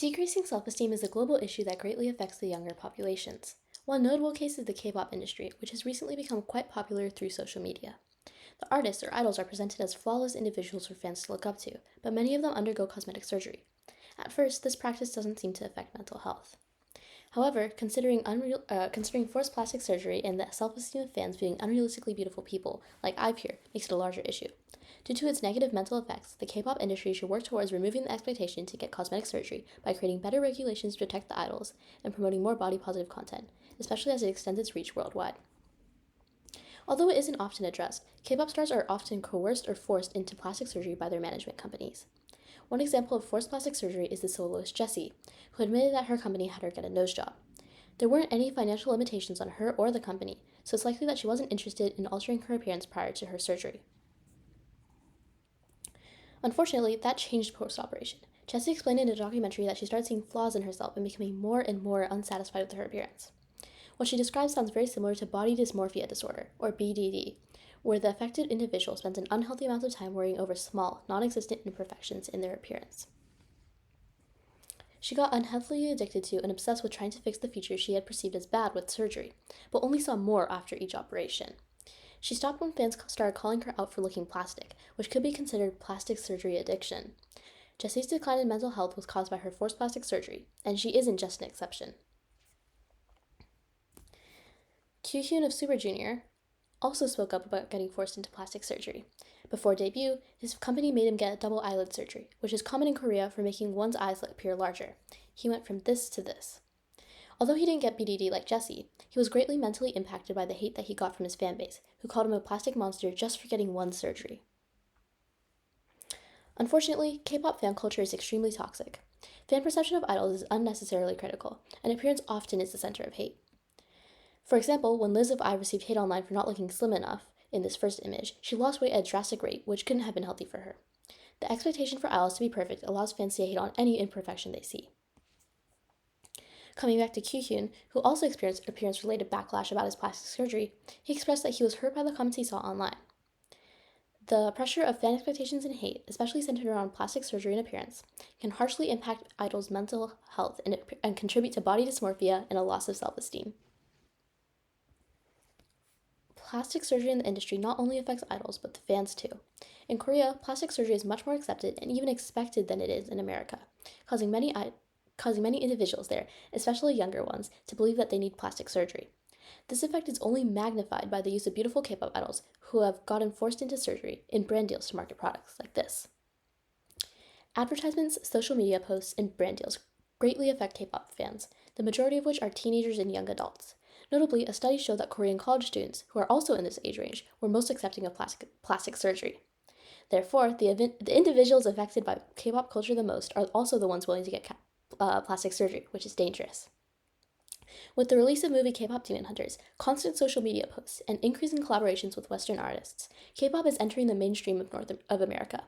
Decreasing self-esteem is a global issue that greatly affects the younger populations. One notable case is the K-pop industry, which has recently become quite popular through social media. The artists or idols are presented as flawless individuals for fans to look up to, but many of them undergo cosmetic surgery. At first, this practice doesn't seem to affect mental health. However, considering forced plastic surgery and the self-esteem of fans viewing unrealistically beautiful people, like I peer, makes it a larger issue. Due to its negative mental effects, the K-pop industry should work towards removing the expectation to get cosmetic surgery by creating better regulations to protect the idols and promoting more body-positive content, especially as it extends its reach worldwide. Although it isn't often addressed, K-pop stars are often coerced or forced into plastic surgery by their management companies. One example of forced plastic surgery is the soloist Jessie, who admitted that her company had her get a nose job. There weren't any financial limitations on her or the company, so it's likely that she wasn't interested in altering her appearance prior to her surgery. Unfortunately, that changed post-operation. Jessie explained in a documentary that she started seeing flaws in herself and becoming more and more unsatisfied with her appearance. What she describes sounds very similar to body dysmorphia disorder, or BDD, where the affected individual spends an unhealthy amount of time worrying over small, non-existent imperfections in their appearance. She got unhealthily addicted to and obsessed with trying to fix the features she had perceived as bad with surgery, but only saw more after each operation. She stopped when fans started calling her out for looking plastic, which could be considered plastic surgery addiction. Jessie's decline in mental health was caused by her forced plastic surgery, and she isn't just an exception. Kyuhyun of Super Junior also spoke up about getting forced into plastic surgery. Before debut, his company made him get a double eyelid surgery, which is common in Korea for making one's eyes appear larger. He went from this to this. Although he didn't get BDD like Jessie, he was greatly mentally impacted by the hate that he got from his fanbase, who called him a plastic monster just for getting one surgery. Unfortunately, K-pop fan culture is extremely toxic. Fan perception of idols is unnecessarily critical, and appearance often is the center of hate. For example, when Liz of I received hate online for not looking slim enough in this first image, she lost weight at a drastic rate, which couldn't have been healthy for her. The expectation for idols to be perfect allows fans to hate on any imperfection they see. Coming back to Kyuhyun, who also experienced appearance-related backlash about his plastic surgery, he expressed that he was hurt by the comments he saw online. The pressure of fan expectations and hate, especially centered around plastic surgery and appearance, can harshly impact idols' mental health and contribute to body dysmorphia and a loss of self-esteem. Plastic surgery in the industry not only affects idols, but the fans too. In Korea, plastic surgery is much more accepted and even expected than it is in America, causing many individuals there, especially younger ones, to believe that they need plastic surgery. This effect is only magnified by the use of beautiful K-pop idols who have gotten forced into surgery in brand deals to market products like this. Advertisements, social media posts, and brand deals greatly affect K-pop fans, the majority of which are teenagers and young adults. Notably, a study showed that Korean college students, who are also in this age range, were most accepting of plastic surgery. Therefore, the individuals affected by K-pop culture the most are also the ones willing to get plastic surgery, which is dangerous. With the release of movie K-pop Demon Hunters, constant social media posts, and increasing collaborations with Western artists, K-pop is entering the mainstream of America.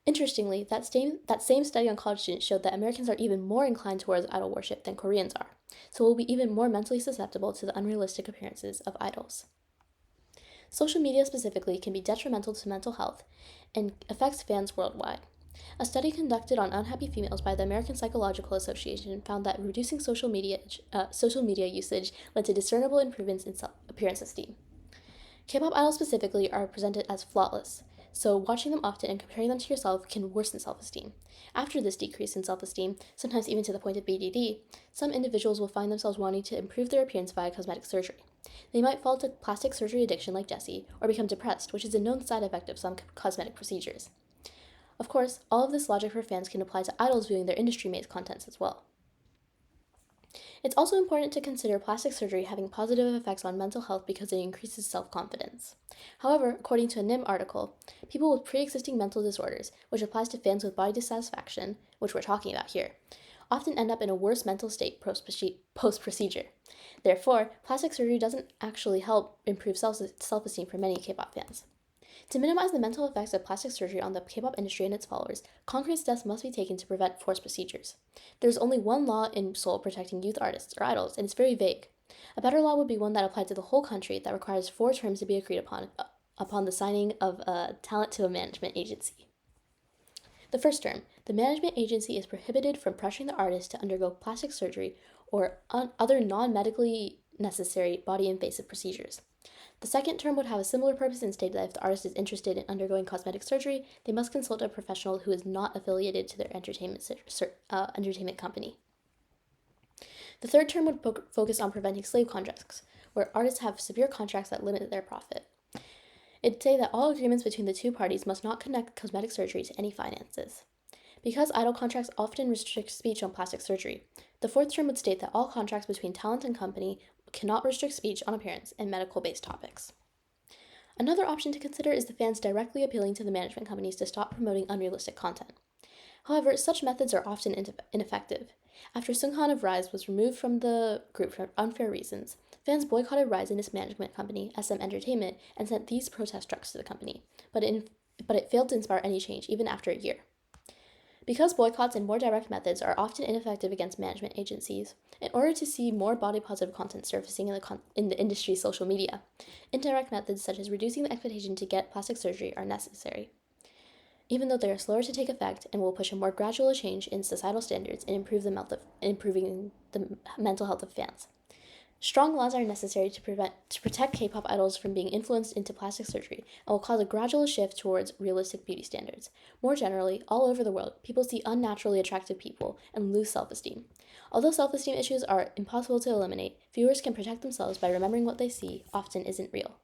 Interestingly, that same study on college students showed that Americans are even more inclined towards idol worship than Koreans are, so we'll be even more mentally susceptible to the unrealistic appearances of idols. Social media specifically can be detrimental to mental health and affects fans worldwide. A study conducted on unhappy females by the American Psychological Association found that reducing social media usage led to discernible improvements in appearance esteem. K-pop idols specifically are presented as flawless, so watching them often and comparing them to yourself can worsen self-esteem. After this decrease in self-esteem, sometimes even to the point of BDD, some individuals will find themselves wanting to improve their appearance via cosmetic surgery. They might fall to plastic surgery addiction like Jessie, or become depressed, which is a known side effect of some cosmetic procedures. Of course, all of this logic for fans can apply to idols viewing their industry-made contents as well. It's also important to consider plastic surgery having positive effects on mental health because it increases self-confidence. However, according to a NIM article, people with pre-existing mental disorders, which applies to fans with body dissatisfaction, which we're talking about here, often end up in a worse mental state post-procedure. Therefore, plastic surgery doesn't actually help improve self-esteem for many K-pop fans. To minimize the mental effects of plastic surgery on the K-pop industry and its followers, concrete steps must be taken to prevent forced procedures. There's only one law in Seoul protecting youth artists or idols, and it's very vague. A better law would be one that applied to the whole country that requires 4 terms to be agreed upon the signing of a talent to a management agency. The first term, the management agency is prohibited from pressuring the artist to undergo plastic surgery or other non-medically necessary body-invasive procedures. The second term would have a similar purpose and state that if the artist is interested in undergoing cosmetic surgery, they must consult a professional who is not affiliated to their entertainment company. The third term would focus on preventing slave contracts, where artists have severe contracts that limit their profit. It'd say that all agreements between the two parties must not connect cosmetic surgery to any finances. Because idle contracts often restrict speech on plastic surgery, the fourth term would state that all contracts between talent and company cannot restrict speech on appearance and medical-based topics. Another option to consider is the fans directly appealing to the management companies to stop promoting unrealistic content. However, such methods are often ineffective. After Seunghan of Rise was removed from the group for unfair reasons, fans boycotted Rise and its management company, SM Entertainment, and sent these protest trucks to the company, but it failed to inspire any change even after a year. Because boycotts and more direct methods are often ineffective against management agencies, in order to see more body-positive content surfacing in the industry's social media, indirect methods such as reducing the expectation to get plastic surgery are necessary, even though they are slower to take effect and will push a more gradual change in societal standards and improving the mental health of fans. Strong laws are necessary to protect K-pop idols from being influenced into plastic surgery and will cause a gradual shift towards realistic beauty standards. More generally, all over the world, people see unnaturally attractive people and lose self-esteem. Although self-esteem issues are impossible to eliminate, viewers can protect themselves by remembering what they see often isn't real.